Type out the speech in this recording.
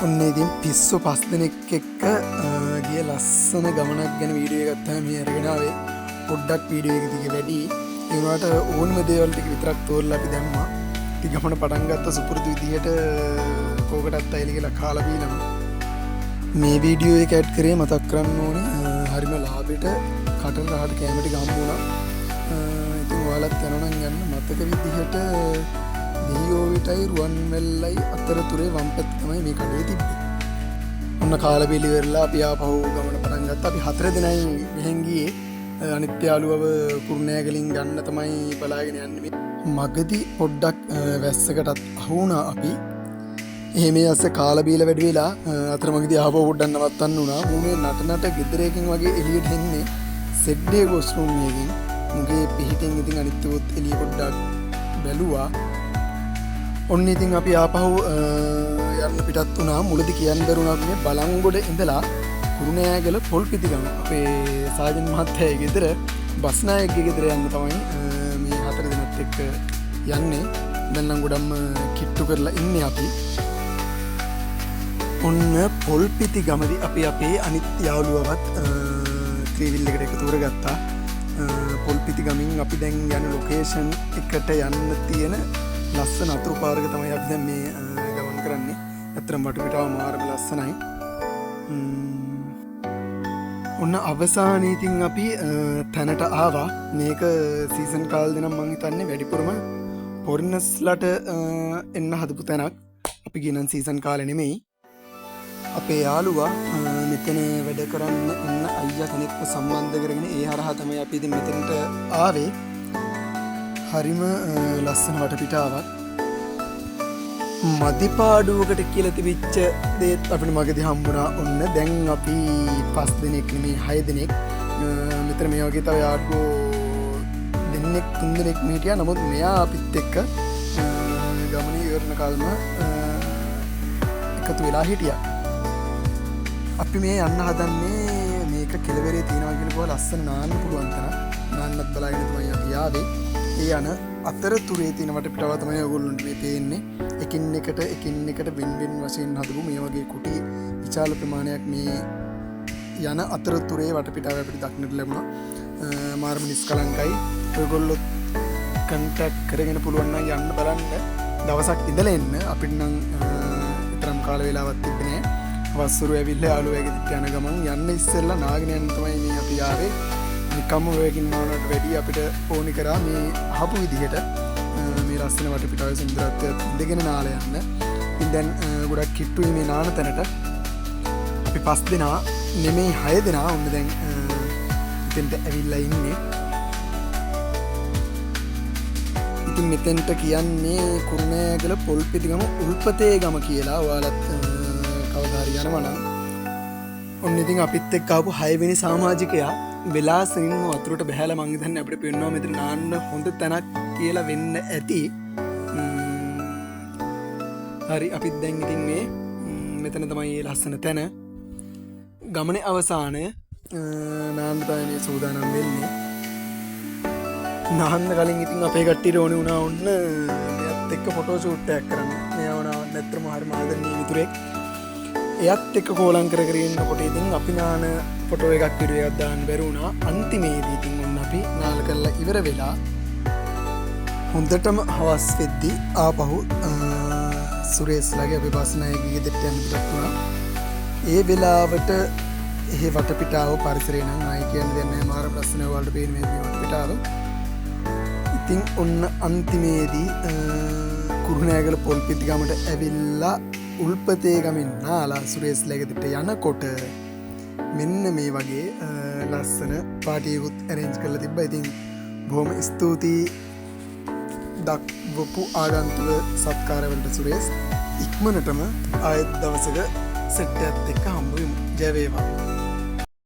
ඔන්න ඉතින් පිස්සු 5 දෙනෙක් එක්ක ගිය ලස්සන ගමනක් ගැන වීඩියෝ එකක් තමයි මේ අරගෙන ආවේ. පොඩ්ඩක් වීඩියෝ එක දිගේ වැඩි. ඒ වුණාට ඕනම දේවල් ටික විතරක් තෝරලා අපි දැම්මා. ඉතින් ගමන පටන් ගත්ත සුපුරුදු විදිහට කෝකටත් අයිලි කියලා කාලා බීලම. මේ වීඩියෝ එක ඇඩ් කරේ මතක් කරන්න ඕනේ. හරිම ලාභෙට කටන රහට කැම ටික හම්බ වුණා. ඉතින් ඔයාලත් යනවා නම් යන්න මතක විදිහට දියෝවිටයි රුවන්වැල්ලයි අතරතුරේ වම්පත් තමයි මේ කඩේ තිබ්බේ. ඔන්න කාලා බීලි වෙරලා අපි ආපහු ගමන පටන් ගත්තා. අපි 4 දෙනයි මෙහෙන් ගියේ. අනිත් යාළුවව කුරුණෑගලින් ගන්න තමයි බලාගෙන යන්නේ. මගදී පොඩ්ඩක් වැස්සකටත් අහු වුණා අපි. එහෙම යස්ස කාලා බීලා වැඩි වෙලා අතරමඟදී ආපහු පොඩ්ඩක් නවත්තන්න වුණා. මුනේ නට ගෙදරකින් වගේ එළියට එන්නේ සෙඩ්ඩේ ගොස් රූම් එකකින්. මුගේ පිටින් ඉතින් අනිත්‍යවත් එළිය පොඩ්ඩක් බැලුවා. ඔන්න ඉතින් අපි ආපහු යන්න පිටත් වුණා. මුලදී කියන්න බැරුණා මේ බලංගොඩ ඉඳලා කුරුණෑගල පොල්පිටිගම අපේ සාජන් මහත්තයාගේ ගෙදර බස්නායකගේ ගෙදර යන්න තමයි මේ 4 දෙනෙක් එක්ක යන්නේ. දැන් නම් ගොඩක්ම කිට්ටු කරලා ඉන්නේ අපි. ඔන්න පොල්පිටිගමදී අපි අපේ අනිත් යාළුවවත් ත්‍රිවිල් එකට එකතු කරගත්තා. පොල්පිටිගමින් අපි දැන් යන ලොකේෂන් එකට යන්න තියෙන ලස්සන අතුරු පාරක තමයි අපි දැන් මේ ගමන් කරන්නේ. අතරම වටපිටාව මාරම ලස්සනයි. ඔන්න අවසානයේ ඉතින් අපි තැනට ආවා. මේක සීසන් කාල දෙනම් මං හිතන්නේ වැඩිපුරම ෆොරිනර්ස්ලට එන්න හදපු තැනක්. අපි ගියනම් සීසන් කාලේ නෙමෙයි. අපේ යාළුවා මෙතන වැඩ කරන්න ඉන්න අයියා කෙනෙක්ව සම්බන්ධ කරගෙන ඒ හරහා තමයි අපි ඉතින් මෙතනට ආවේ. හරිම ලස්සන වටපිටාවක්. මදිපාඩුවකට කියලා තිබිච්ච දේත් අපිට මගදී හම්බුණා. ඔන්න දැන් අපි 5 දෙනෙක් නෙමෙයි 6 දෙනෙක් මෙතන මේ වගේ තව යාළුවෝ දෙන්නෙක් 3 දෙනෙක් හිටියා. නමුත් මෙයා අපිත් එක්ක ගමනේ ඉවරන කල්ම එකතු වෙලා හිටියා. අපි මේ යන්න හදන්නේ මේක කෙළවරේ තියෙනවා කියනකොට ලස්සන නාන්න පුළුවන් තැන. නාන්නත් බලාගෙන තමයි අපි ආවේ. ඒ යන අතරතුරේ තියෙන වටපිටාව තමයි ඔයගොල්ලන්ට මේ පේන්නේ. එකින් එකට වෙන වශයෙන් හදපු මේ වගේ කුටි විශාල ප්‍රමාණයක් මේ යන අතරතුරේ වටපිටාව අපිට දක්නට ලැබුණා. මාර්ම නිස්කලංකයි. ඔයගොල්ලෝ කන්ටැක්ට් කරගෙන පුළුවන් නම් යන්න බලන්න. දවසක් ඉඳලා එන්න. අපිට නම් තරම් කාල වේලාවක් තිබ්බේ නෑ. වස්සුරු ඇවිල්ලා යාළුවගේ දිට යන ගමන් යන්න ඉස්සෙල්ලා නාගෙන යන්න තමයි මේ අපි ආවේ. නිකම්ම ඔයකින් නෝනට වැඩි අපිට ඕනි කරා මේ අහපු විදිහට මේ ලස්සන වටපිටාවේ සුන්දරත්වය ඉඳගෙන නාලා යන්න. ඉතින් දැන් ගොඩක් කිට්ටුයි මේ නාන තැනට. අපි 5 දෙනා නෙමෙයි 6 දෙනා ඔන්න දැන් මෙතෙන්ට ඇවිල්ලා ඉන්නේ. ඉතින් මෙතෙන්ට කියන්නේ කුරුණෑගල පොල්පිටිගම උල්පතේ ගම කියලා. ඔයාලත් කවදා හරි යනවා නම් ඔන්න ඉතින් අපිත් එක්ක ආපු 6 වෙනි සමාජිකයා වෙලාසනින්ම වතුරට බහැලා මං හිතන්නේ අපිට පේනවා මෙතන නාන්න හොඳ තැනක් කියලා වෙන්න ඇති. හරි අපිත් දැන් ඉතින් මේ මෙතන තමයි මේ ලස්සන තැන. ගමනේ අවසානය නාන්න තමයි මේ සූදානම් වෙන්නේ. නාන්න කලින් ඉතින් අපේ කට්ටියට ඕනේ වුණා ඔන්න මෙයත් එක්ක ෆොටෝ ෂූට් එකක් කරන්න. මෙයා වුණා නැත්තරම හරිම ආදරණීය මිතුරෙක්. එයත් එක්ක කෝලම් කර ඉන්නකොට ඉතින් අපි නාන ෆොටෝ එකක් වීඩියෝ එකක් දාන්න බැරුණා. අන්තිමේදී ඉතින් ඔන්න අපි නාල කරලා ඉවර වෙලා හොඳටම හවස් වෙද්දී ආපහු සුරේස්ලාගේ අපි බස්නායකගේ ගෙදරට යන්න පිටත් වුණා. ඒ වෙලාවට එහෙ වටපිටාව පරිසරය නම් ආයි කියන්න දෙයක් නැහැ. මාර ප්‍රශ්න වලට පේන මේ වටපිටාව. ඉතින් ඔන්න අන්තිමේදී කුරුණෑගල පොල්පිටිගමට ඇවිල්ලා උල්පතේ ගමින් නාලා සුරේස්ලාගේ ගෙදරට යනකොට මෙන්න මේ වගේ ලස්සන පාටියකුත් ඇරේන්ජ් කරලා තිබ්බා. ඉතින් බොහොම ස්තුතියි දක්වපු ආගන්තුක සත්කාරවලට සුරේස්. ඉක්මනටම ආයෙත් දවසක සෙට් එකත් එක්ක හම්බ වෙමු. ජය වේවා.